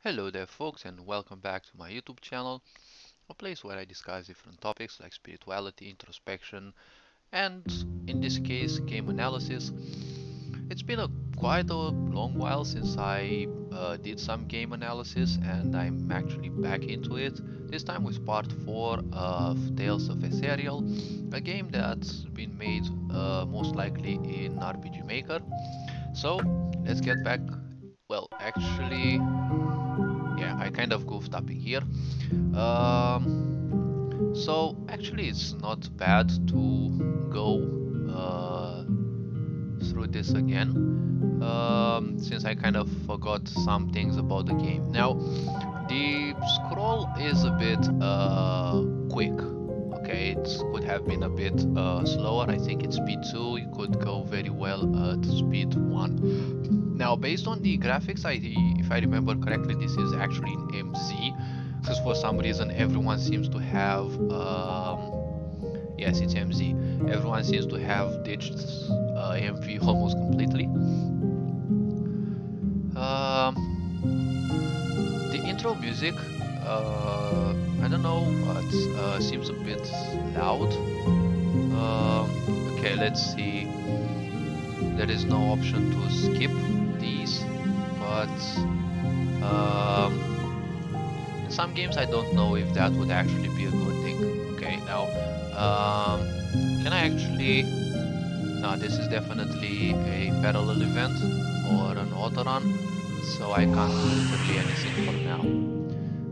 Hello there folks, and welcome back to my YouTube channel, a place where I discuss different topics like spirituality, introspection, and in this case game analysis. It's been quite a long while since I did some game analysis, and I'm actually back into it, this time with part 4 of Tales of Aetherial, a game that's been made most likely in RPG Maker. So let's get back. Well, actually, yeah, I kind of goofed up in here. So actually it's not bad to go through this again, since I kind of forgot some things about the game. Now, the scroll is a bit quick. Okay, it could have been a bit slower. I think it's speed 2, it could go very well at speed 1. Now, based on the graphics, if I remember correctly, this is actually in MZ, because for some reason everyone seems to have, yes, it's MZ. Everyone seems to have ditched MV almost completely. The intro music, I don't know, but seems a bit loud. Okay, let's see. There is no option to skip these, but in some games I don't know if that would actually be a good thing. Okay, now can I actually... No, this is definitely a parallel event or an auto run, so I can't do literally anything for now,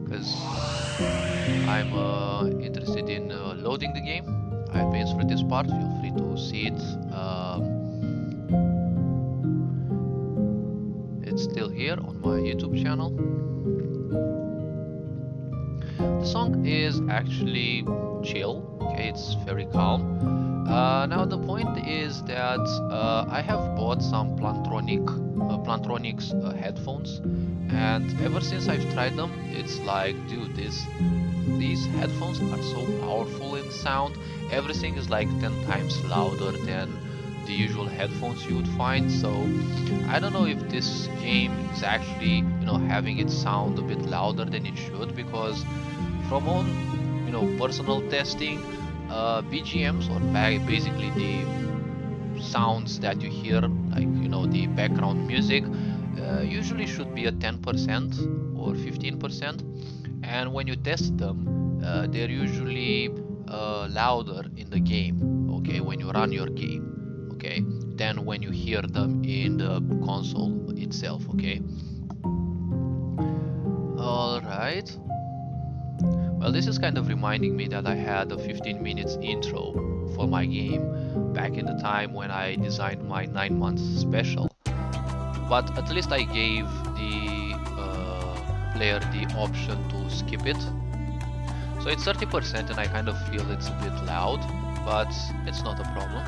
because I'm interested in loading the game. I've been through this part, feel free to see it. It's still here on my YouTube channel. The song is actually chill, okay, it's very calm. Now the point is that I have bought some Plantronics headphones, and ever since I've tried them, it's like, dude, these headphones are so powerful in sound. Everything is like 10 times louder than the usual headphones you would find. So I don't know if this game is actually, you know, having it sound a bit louder than it should, because from own, you know, personal testing, BGMs, or basically the sounds that you hear, like, you know, the background music, usually should be at 10% or 15%, and when you test them, they're usually louder in the game, okay, when you run your game, okay, than when you hear them in the console itself, okay. Alright. Well, this is kind of reminding me that I had a 15 minutes intro for my game back in the time when I designed my 9 months special. But at least I gave the player the option to skip it. So it's 30% and I kind of feel it's a bit loud, but it's not a problem.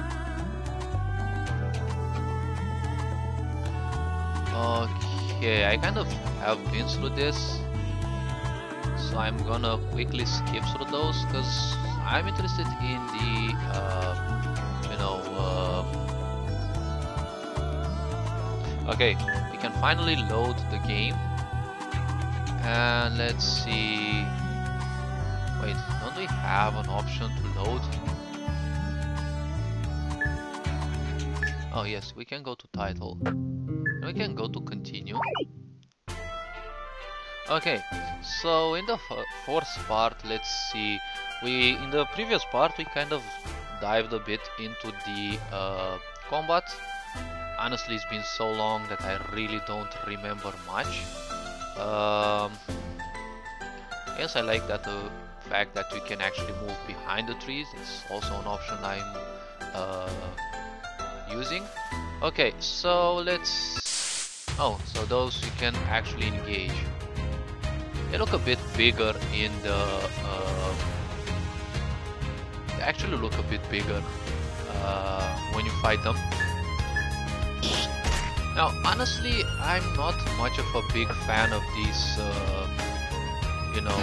Okay, I kind of have been through this, so I'm gonna quickly skip through those, because I'm interested in the, you know, okay, we can finally load the game, and let's see, wait, don't we have an option to load? Oh yes, we can go to title, and we can go to continue. Okay, so in the fourth part, let's see, in the previous part we kind of dived a bit into the combat. Honestly, it's been so long that I really don't remember much. Yes, I like that the fact that we can actually move behind the trees. It's also an option I'm using. Okay, so let's... Oh, so those you can actually engage. They look a bit bigger in the... they actually look a bit bigger when you fight them. Now, honestly, I'm not much of a big fan of these, you know,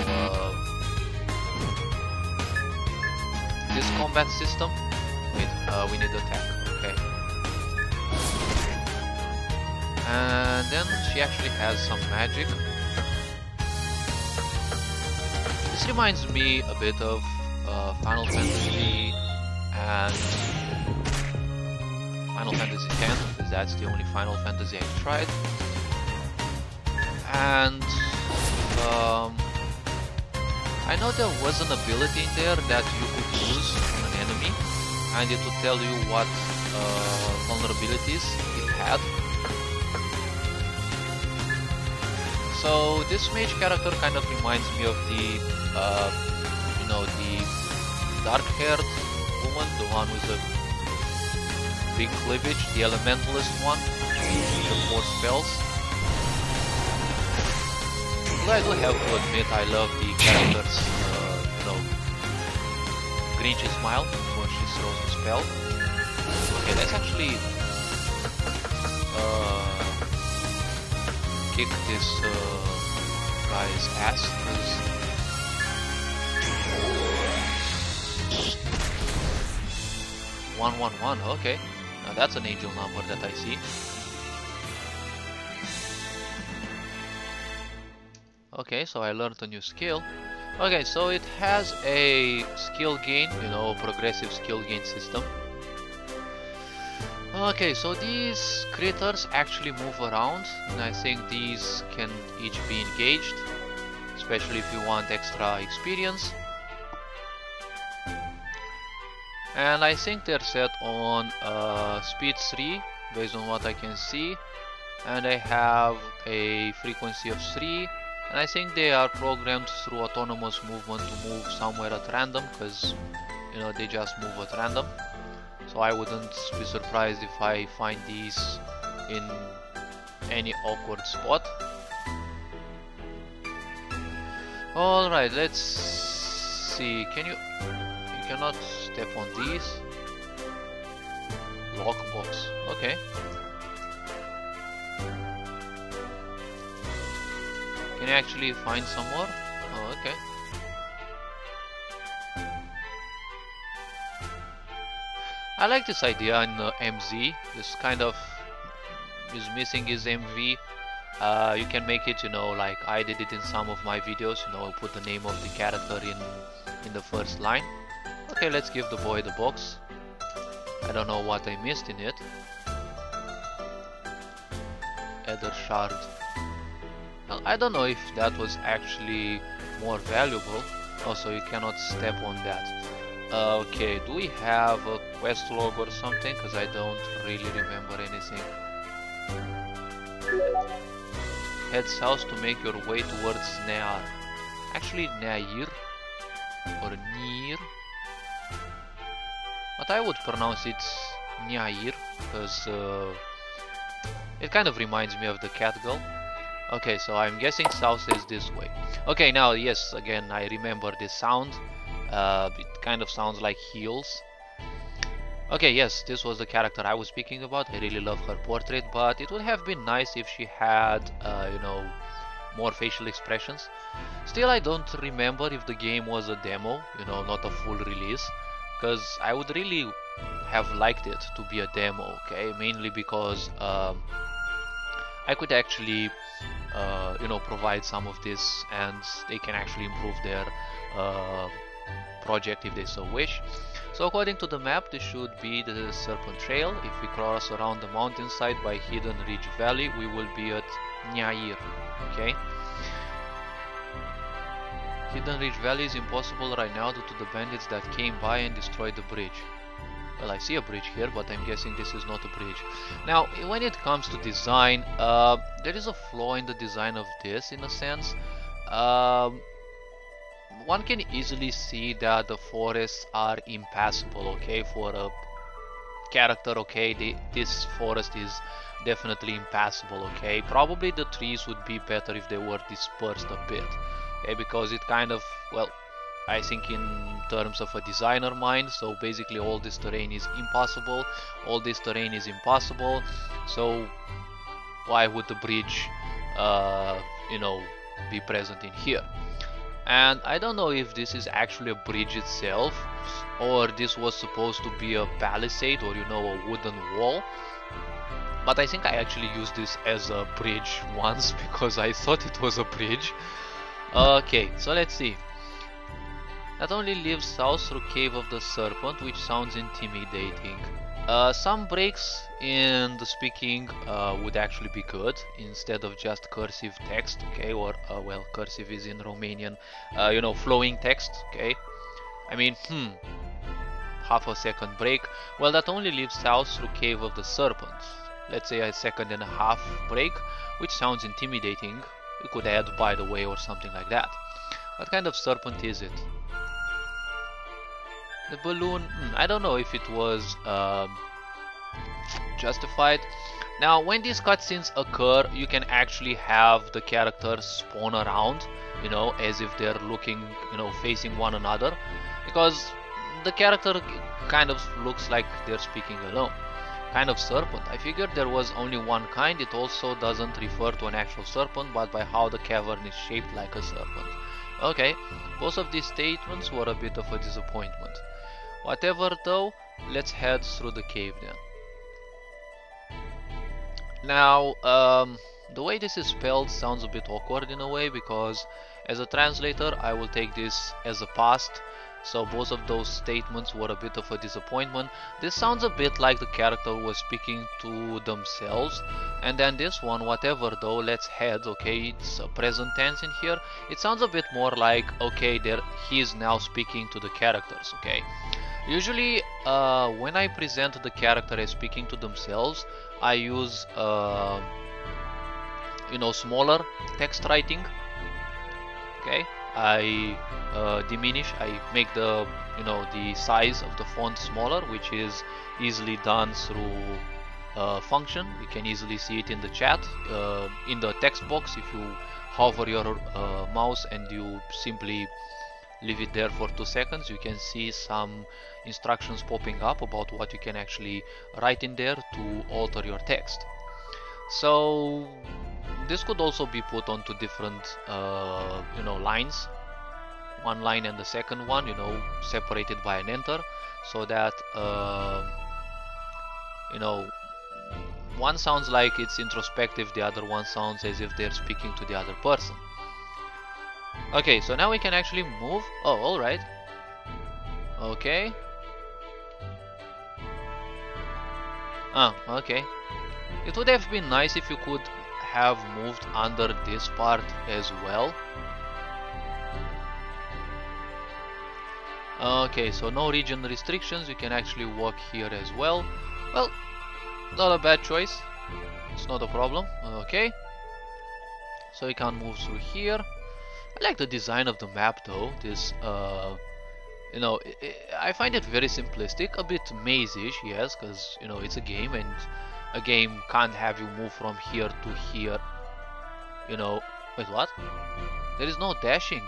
this combat system. Wait, we need attack, okay. And then she actually has some magic. This reminds me a bit of Final Fantasy and Final Fantasy X, because that's the only Final Fantasy I tried. And I know there was an ability in there that you could use on an enemy, and it would tell you what vulnerabilities it had. So this mage character kind of reminds me of the, you know, the dark-haired woman, the one with the big cleavage, the elementalist one, the 4 spells. Although I do have to admit, I love the character's, you know, grinchy smile when she throws the spell. Okay, let's actually kick this guy's ass, because (111), okay. Now that's an angel number that I see. Okay, so I learned a new skill. Okay, so it has a skill gain, you know, progressive skill gain system. Okay, so these critters actually move around, and I think these can each be engaged, especially if you want extra experience. And I think they're set on speed 3, based on what I can see, and they have a frequency of 3. And I think they are programmed through autonomous movement to move somewhere at random, because, you know, they just move at random. So I wouldn't be surprised if I find these in any awkward spot. Alright, let's see. You cannot step on these. Lockbox, okay. Can you actually find some more? Oh, okay. I like this idea in MZ. This kind of is missing his MV. You can make it, you know, like I did it in some of my videos. You know, put the name of the character in the first line. Okay, let's give the boy the box. I don't know what I missed in it. Ether shard. Well, I don't know if that was actually more valuable. Also, you cannot step on that. Okay, do we have a quest log or something? Because I don't really remember anything. Head south to make your way towards Near. Actually, Neir or Near, but I would pronounce it Neir because it kind of reminds me of the cat girl. Okay, so I'm guessing south is this way. Okay, now yes, again I remember this sound. It kind of sounds like heels. Okay, yes, this was the character I was speaking about. I really love her portrait, but it would have been nice if she had, you know, more facial expressions. Still, I don't remember if the game was a demo, you know, not a full release, because I would really have liked it to be a demo, okay? Mainly because I could actually, you know, provide some of this, and they can actually improve their project if they so wish. So according to the map, this should be the Serpent Trail. If we cross around the mountainside by Hidden Ridge Valley, we will be at Nyair. Okay. Hidden Ridge Valley is impossible right now due to the bandits that came by and destroyed the bridge. Well, I see a bridge here, but I'm guessing this is not a bridge. Now, when it comes to design, there is a flaw in the design of this, in a sense. One can easily see that the forests are impassable, okay, for a character, okay, this forest is definitely impassable, okay. Probably the trees would be better if they were dispersed a bit, okay, because it kind of, well, I think in terms of a designer mind, so basically all this terrain is impossible, all this terrain is impossible, so why would the bridge, you know, be present in here? And I don't know if this is actually a bridge itself, or this was supposed to be a palisade, or, you know, a wooden wall. But I think I actually used this as a bridge once, because I thought it was a bridge. Okay, so let's see. That only leaves south through Cave of the Serpent, which sounds intimidating. Some breaks in the speaking would actually be good instead of just cursive text, okay? Or well, cursive is in Romanian, you know, flowing text, okay? I mean, half a second break. Well, that only leaves south through Cave of the Serpent. Let's say a second and a half break, which sounds intimidating. You could add by the way or something like that. What kind of serpent is it? The balloon, I don't know if it was justified. Now, when these cutscenes occur, you can actually have the characters spawn around, you know, as if they're looking, you know, facing one another, because the character kind of looks like they're speaking alone. Kind of serpent. I figured there was only one kind. It also doesn't refer to an actual serpent, but by how the cavern is shaped like a serpent. Okay, both of these statements were a bit of a disappointment. Whatever though, let's head through the cave then. Now, the way this is spelled sounds a bit awkward in a way, because as a translator I will take this as a past, so both of those statements were a bit of a disappointment. This sounds a bit like the character was speaking to themselves, and then this one, whatever though, let's head, okay, it's a present tense in here. It sounds a bit more like, okay, there he is now speaking to the characters, okay. Usually, when I present the character as speaking to themselves, I use, you know, smaller text writing. Okay, I diminish. I make the, you know, the size of the font smaller, which is easily done through function. You can easily see it in the chat, in the text box. If you hover your mouse and you simply leave it there for 2 seconds, you can see some instructions popping up about what you can actually write in there to alter your text. So this could also be put onto different you know, lines, one line and the second one, you know, separated by an enter, so that you know, one sounds like it's introspective, the other one sounds as if they're speaking to the other person. Okay, so now we can actually move. Oh, alright. Okay. Okay. It would have been nice if you could have moved under this part as well. Okay, so no region restrictions. You can actually walk here as well. Well, not a bad choice. It's not a problem. Okay. So you can move through here. I like the design of the map though. This, you know, I find it very simplistic, a bit maze-ish, yes, because, you know, it's a game and a game can't have you move from here to here, you know. Wait, what? There is no dashing.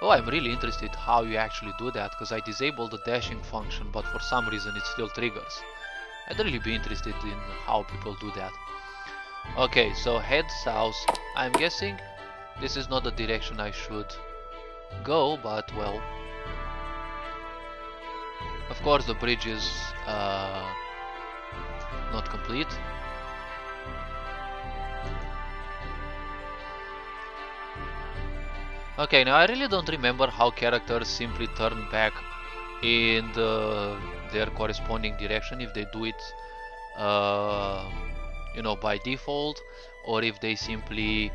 Oh, I'm really interested how you actually do that, because I disabled the dashing function, but for some reason it still triggers. I'd really be interested in how people do that. Okay, so head south. I'm guessing this is not the direction I should go, but well, of course the bridge is not complete. Okay, now I really don't remember how characters simply turn back in their corresponding direction, if they do it you know, by default, or if they simply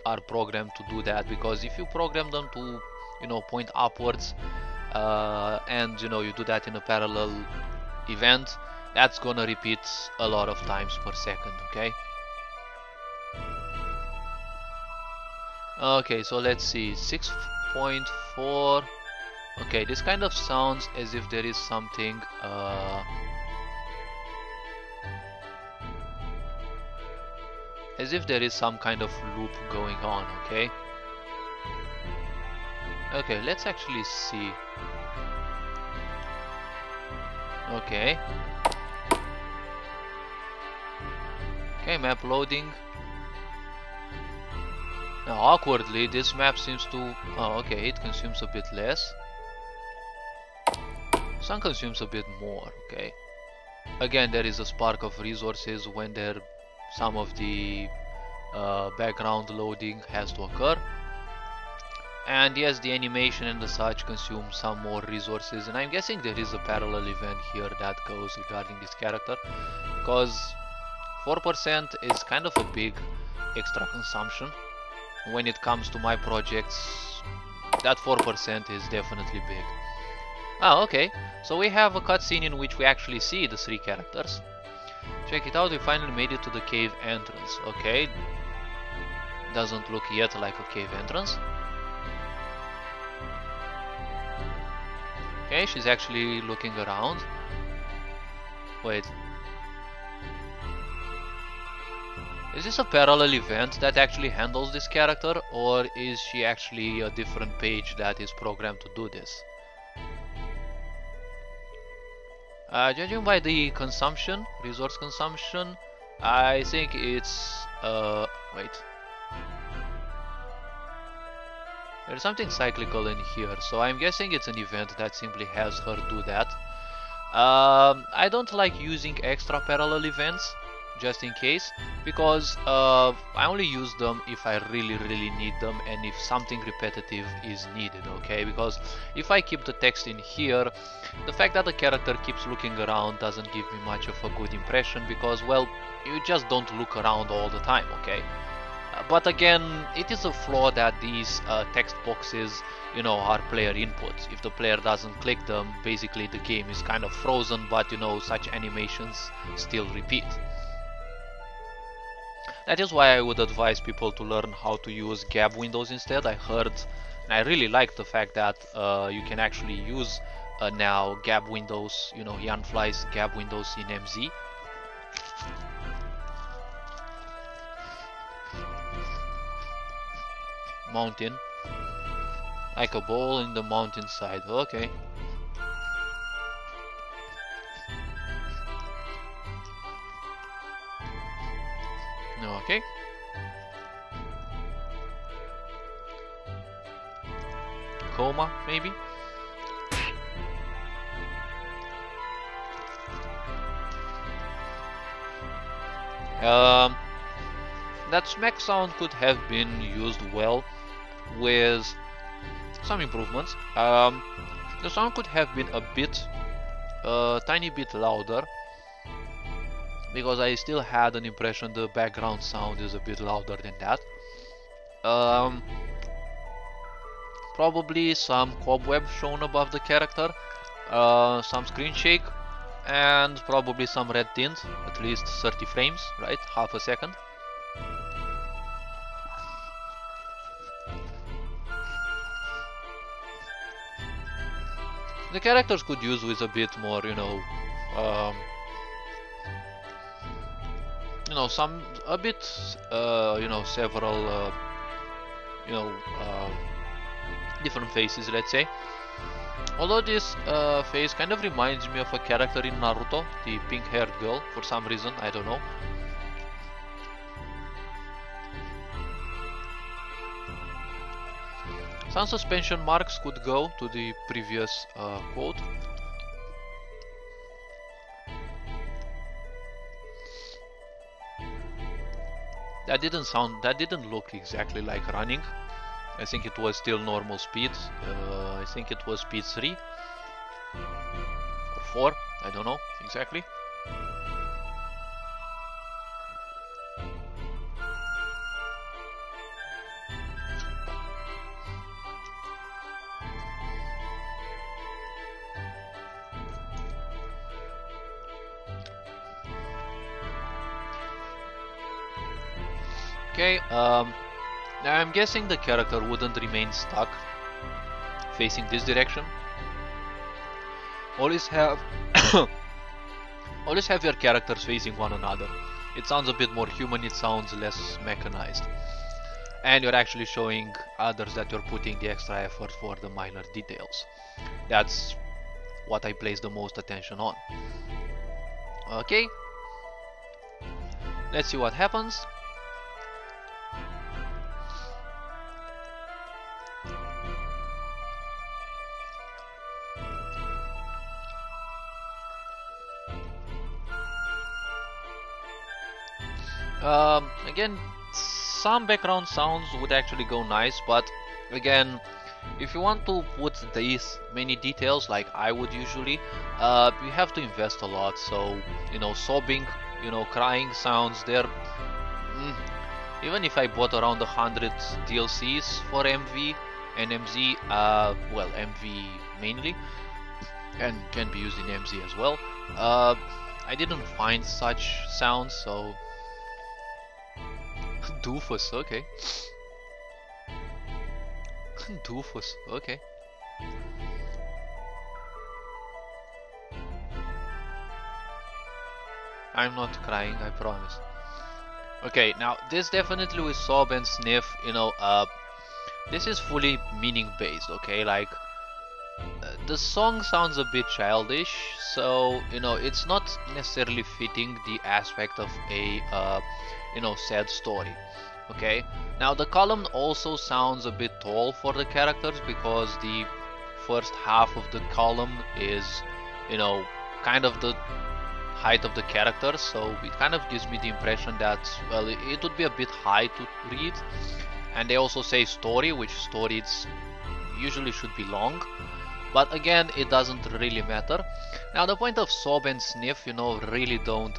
are programmed to do that, because if you program them to, you know, point upwards and, you know, you do that in a parallel event, that's gonna repeat a lot of times per second, okay? Okay, so let's see, 6.4. Okay, this kind of sounds as if there is something as if there is some kind of loop going on, okay? Okay, let's actually see. Okay. Okay, map loading. Now, awkwardly, this map seems to... Oh, okay, it consumes a bit less. Sun consumes a bit more, okay. Again, there is a spark of resources when there some of the background loading has to occur. And yes, the animation and the such consume some more resources, and I'm guessing there is a parallel event here that goes regarding this character, because 4% is kind of a big extra consumption. When it comes to my projects, that 4% is definitely big. Ah, okay, so we have a cutscene in which we actually see the 3 characters. Check it out, we finally made it to the cave entrance. Okay, doesn't look yet like a cave entrance. Okay, she's actually looking around. Wait. Is this a parallel event that actually handles this character, or is she actually a different page that is programmed to do this? Judging by the consumption, resource consumption, I think it's... wait. There's something cyclical in here, so I'm guessing it's an event that simply has her do that. I don't like using extra parallel events, just in case, because I only use them if I really need them and if something repetitive is needed, okay? Because if I keep the text in here, the fact that the character keeps looking around doesn't give me much of a good impression, because, well, you just don't look around all the time, okay? But again, it is a flaw that these text boxes, you know, are player inputs. If the player doesn't click them, basically the game is kind of frozen, but you know, such animations still repeat. That is why I would advise people to learn how to use gap windows instead. I heard, and I really like the fact that you can actually use now gap windows, you know, Jan Fly's gap windows in MZ. Mountain, like a ball in the mountainside. Okay. Okay. Coma, maybe. That smack sound could have been used well with some improvements. The sound could have been a bit, tiny bit louder, because I still had an impression the background sound is a bit louder than that. Probably some cobweb shown above the character, some screen shake, and probably some red tint, at least 30 frames, right? Half a second. The characters could use with a bit more, you know, several, different faces, let's say. Although this face kind of reminds me of a character in Naruto, the pink-haired girl, for some reason, I don't know. Some suspension marks could go to the previous quote. That didn't look exactly like running. I think it was still normal speed. I think it was speed 3 or 4, I don't know exactly. Okay, I'm guessing the character wouldn't remain stuck facing this direction. Always have always have your characters facing one another. It sounds a bit more human, it sounds less mechanized. And you're actually showing others that you're putting the extra effort for the minor details. That's what I place the most attention on. Okay, let's see what happens. Again, some background sounds would actually go nice, but Again, if you want to put these many details like I would usually, you have to invest a lot. So, you know, sobbing, you know, crying sounds there. Even if I bought around 100 DLCs for MV and MZ, well, MV mainly, and can be used in MZ as well, I didn't find such sounds, so... Doofus, okay. Doofus, okay. I'm not crying, I promise. Okay, now this definitely with sob and sniff, you know, this is fully meaning based, okay? Like, the song sounds a bit childish, so, you know, it's not necessarily fitting the aspect of a, you know, sad story, okay? Now, the column also sounds a bit tall for the characters because the first half of the column is, you know, kind of the height of the character, so it kind of gives me the impression that, well, it would be a bit high to read. And they also say story, which stories usually should be long, but again, it doesn't really matter. Now, the point of sob and sniff, you know, really don't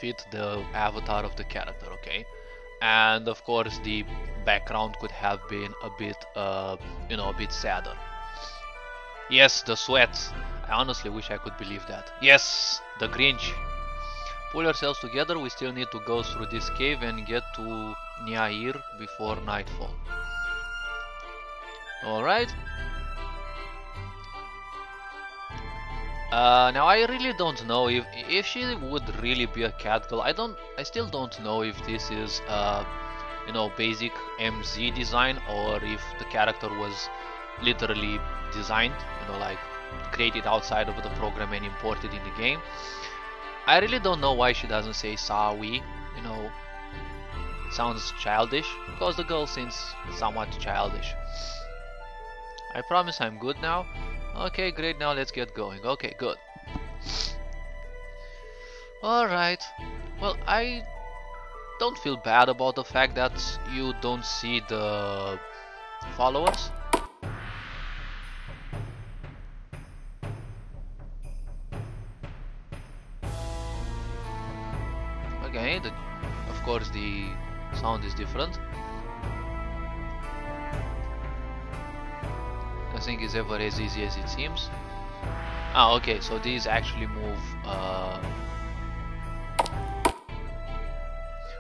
fit the avatar of the character, okay? And of course, the background could have been a bit, you know, a bit sadder. Yes, the sweat. I honestly wish I could believe that. Yes, the Grinch. Pull yourselves together, we still need to go through this cave and get to Niair before nightfall. Alright. Now I really don't know if she would really be a cat girl. I still don't know if this is you know, basic MZ design or if the character was literally designed, you know, like created outside of the program and imported in the game. I really don't know why she doesn't say Sawi, you know, it sounds childish, because the girl seems somewhat childish. I promise I'm good now. Okay, great, now let's get going. Okay, good. Alright, well, I don't feel bad about the fact that you don't see the followers. Okay, of course the sound is different. Nothing is ever as easy as it seems. Ah, okay, so these actually move.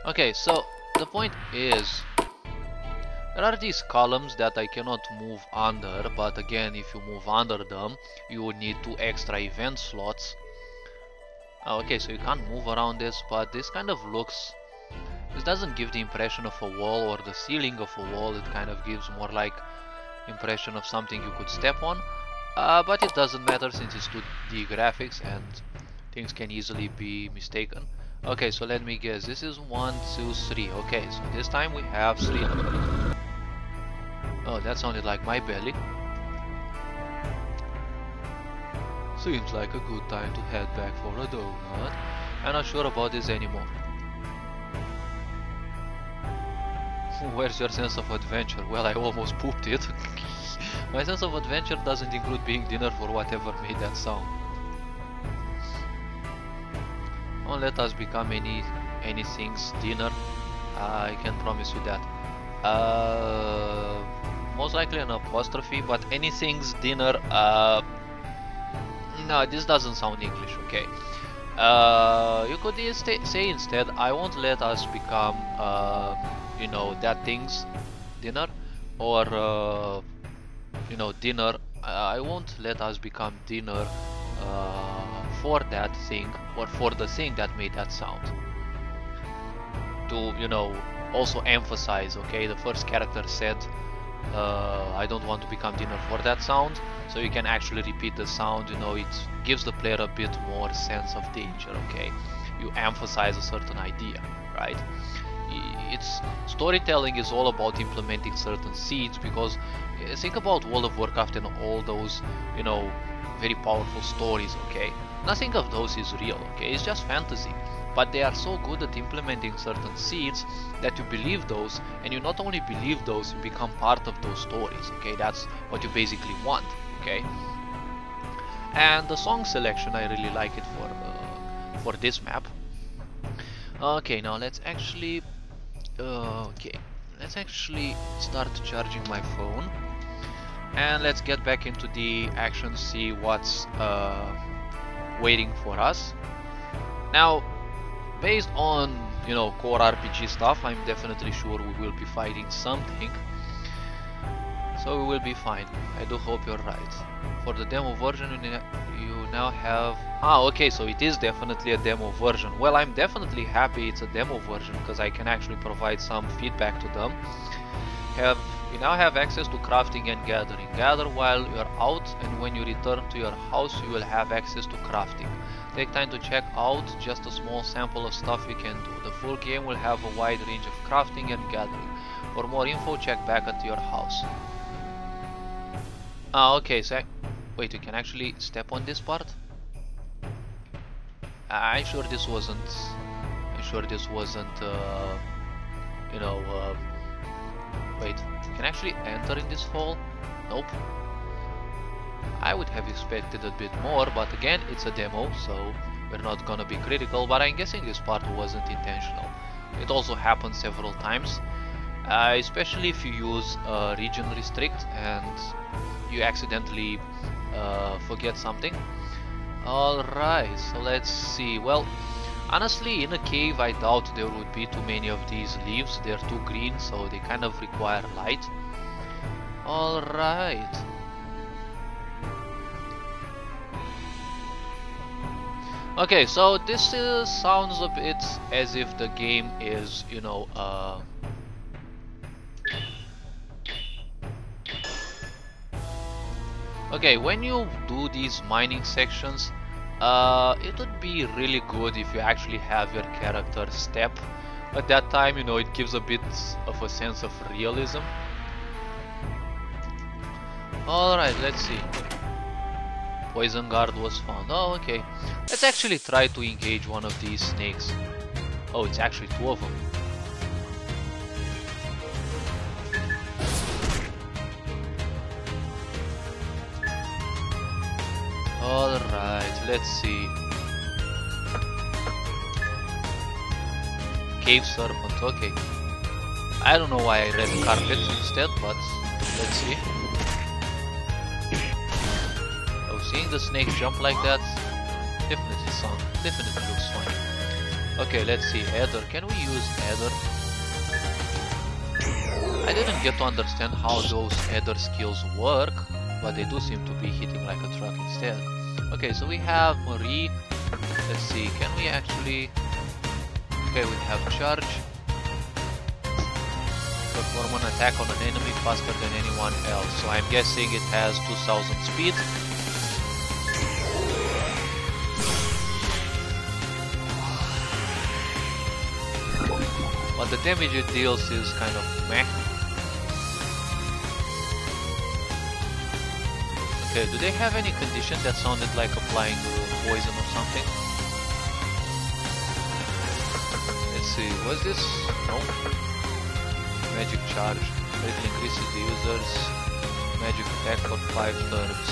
Okay, so the point is, there are these columns that I cannot move under, but again, if you move under them, you would need 2 extra event slots. Okay, so you can't move around this, but this kind of looks... This doesn't give the impression of a wall or the ceiling of a wall, it kind of gives more like impression of something you could step on. But it doesn't matter since it's 2D graphics and things can easily be mistaken. Okay, so let me guess, this is 1, 2, 3. Okay, so this time we have 3. Oh, that sounded like my belly. Seems like a good time to head back for a donut. I'm not sure about this anymore. Where's your sense of adventure? Well, I almost pooped it. My sense of adventure doesn't include being dinner for whatever made that sound. Don't let us become anything's dinner. I can promise you that. Most likely an apostrophe, but anything's dinner. No, this doesn't sound English, okay. You could say instead, I won't let us become, you know, that thing's dinner, or, you know, dinner. I won't let us become dinner for that thing, or for the thing that made that sound. To, you know, also emphasize, okay, the first character said, I don't want to become dinner for that sound. So you can actually repeat the sound, you know, it gives the player a bit more sense of danger, okay? You emphasize a certain idea, right? It's storytelling is all about implementing certain seeds, because think about World of Warcraft and all those, you know, very powerful stories, okay? Nothing of those is real, okay? It's just fantasy. but they are so good at implementing certain seeds that you believe those, and you not only believe those, you become part of those stories. Okay, that's what you basically want. Okay, and the song selection, I really like it for this map. Okay, now let's actually start charging my phone, and let's get back into the action, see what's waiting for us. Now, based on, you know, core RPG stuff, I'm definitely sure we will be fighting something, so we will be fine. I do hope you're right. For the demo version, you now have... okay, so it is definitely a demo version. Well, I'm definitely happy it's a demo version, because I can actually provide some feedback to them. You now have access to crafting and gathering. Gather while you're out, and when you return to your house, you will have access to crafting. Take time to check out just a small sample of stuff you can do. The full game will have a wide range of crafting and gathering. For more info, check back at your house. Okay, so wait, you can actually step on this part? I'm sure this wasn't, you know, wait, you can actually enter in this hole? Nope. I would have expected a bit more, but again, it's a demo, so we're not gonna be critical, but I'm guessing this part wasn't intentional. It also happened several times, especially if you use region restrict and you accidentally forget something. Alright, so let's see. Well, honestly, in a cave I doubt there would be too many of these leaves. They're too green, so they kind of require light. Alright. Okay, so this sounds a bit as if the game is, you know, okay, when you do these mining sections, it would be really good if you actually have your character step. At that time, you know, it gives a bit of a sense of realism. Alright, let's see. Poison guard was found. Oh, okay. Let's actually try to engage one of these snakes. Oh, it's actually two of them. Alright, let's see. Cave serpent, okay. I don't know why I read carpet instead, but let's see. Oh, seeing the snake jump like that definitely looks funny. Okay, let's see. Ether, can we use Ether? I didn't get to understand how those Ether skills work, but they do seem to be hitting like a truck instead. Okay, so we have Marie. Let's see, can we actually... Okay, we have charge. Perform an attack on an enemy faster than anyone else. So I'm guessing it has 2000 speed. But the damage it deals is kind of meh. Okay, do they have any condition that sounded like applying poison or something? Let's see, was this? No. Magic charge. It increases the user's magic attack for 5 turns.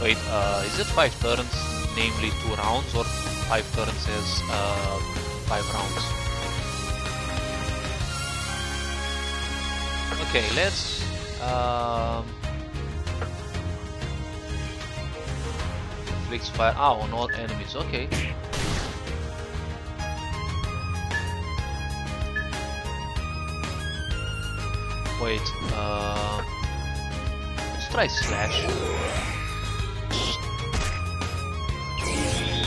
Wait, is it 5 turns, namely 2 rounds, or 5 turns as 5 rounds? Okay, let's inflicts fire on all enemies. Okay. Wait, let's try slash.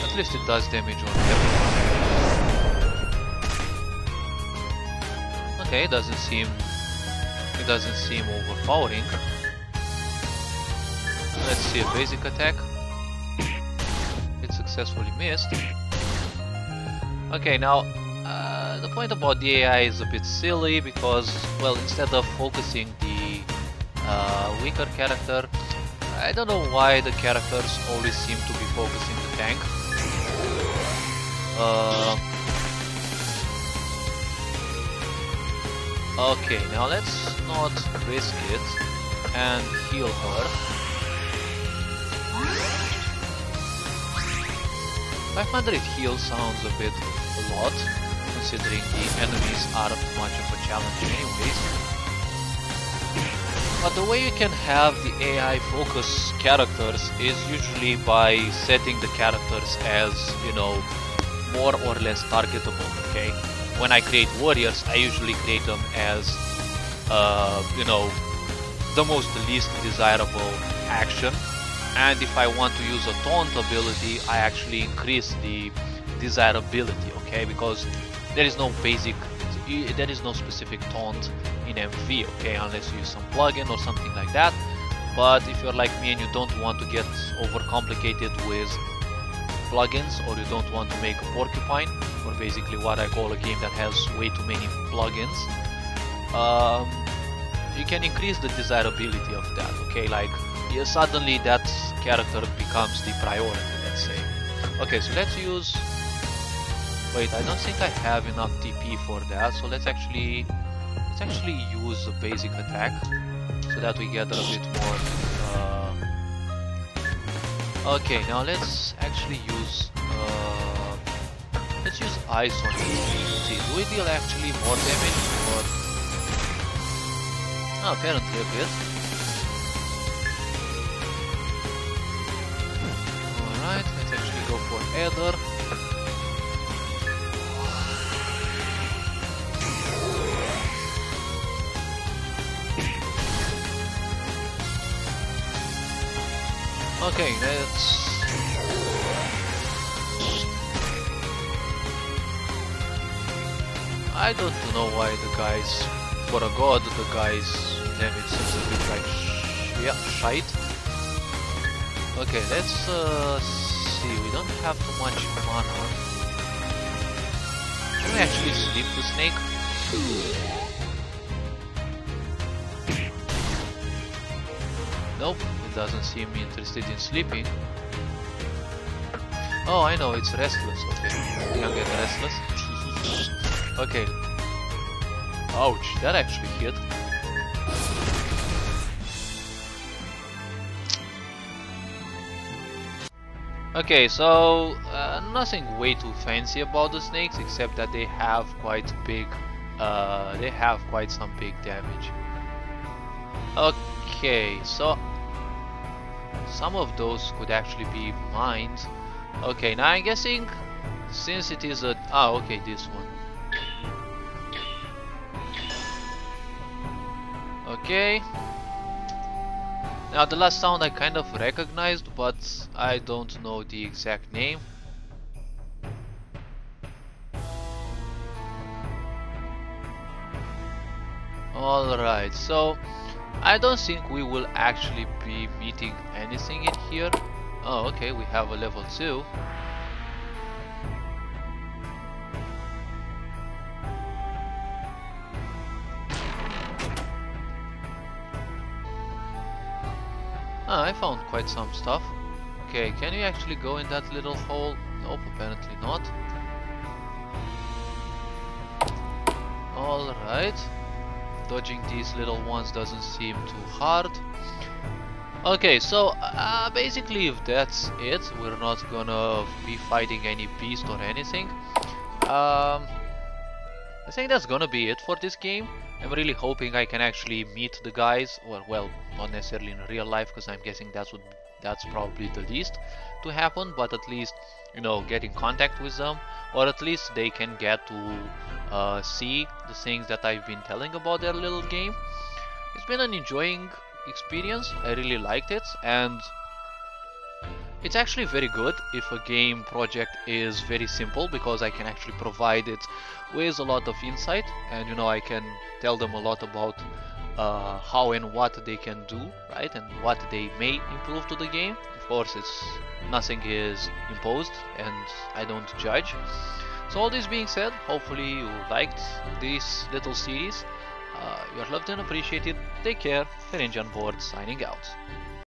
At least it does damage on everyone. Okay, it doesn't seem overpowering. Let's see a basic attack. It successfully missed. Okay, now the point about the AI is a bit silly because, well, instead of focusing the weaker character, I don't know why the characters always seem to be focusing the tank. Uh, okay, now let's not risk it and heal her. 500 heal sounds a bit a lot, considering the enemies aren't much of a challenge anyways. But the way you can have the AI focus characters is usually by setting the characters as, you know, more or less targetable, okay? When I create warriors, I usually create them as, you know, the most least desirable action. And if I want to use a taunt ability, I actually increase the desirability, okay? Because there is no specific taunt in MV, okay? Unless you use some plugin or something like that. But if you're like me and you don't want to get overcomplicated with plugins, or you don't want to make a porcupine, or basically what I call a game that has way too many plugins, you can increase the desirability of that, okay? Like, yeah, suddenly that character becomes the priority, let's say. Okay, so let's use... Wait, I don't think I have enough TP for that, so let's actually use a basic attack, so that we get a bit more... Okay, now let's actually use... let's use ice on it. Let's see, do we deal actually more damage, or... Oh, apparently a bit. Alright, let's actually go for Aether. Okay, let's... I don't know why the guys... For a god, the guys damage seems a bit like shite. Okay, let's see, we don't have too much mana. Can we actually sleep the snake? Nope, it doesn't seem interested in sleeping. Oh, I know, it's restless. Okay, can get restless. Okay. Ouch, that actually hit. Okay, so nothing way too fancy about the snakes, except that they have quite big, they have quite some big damage. Okay, so some of those could actually be mined. Okay, now I'm guessing since it is a... Ah, okay, this one. Okay. Now the last sound I kind of recognized, but I don't know the exact name. Alright, so I don't think we will actually be meeting anything in here. Oh, okay, we have a level 2. Ah, I found quite some stuff. Okay, can you actually go in that little hole? Nope, apparently not. Alright. Dodging these little ones doesn't seem too hard. Okay, so basically if that's it, we're not gonna be fighting any beast or anything. I think that's gonna be it for this game. I'm really hoping I can actually meet the guys, or well, not necessarily in real life, because I'm guessing that's probably the least to happen, but at least, you know, get in contact with them, or at least they can get to see the things that I've been telling about their little game. It's been an enjoying experience. I really liked it, and it's actually very good if a game project is very simple, because I can actually provide it with a lot of insight, and you know, I can tell them a lot about how and what they can do, right, and what they may improve to the game. Of course, nothing is imposed, and I don't judge. So all this being said, hopefully you liked this little series. You are loved and appreciated. Take care. Ferengi on board, signing out.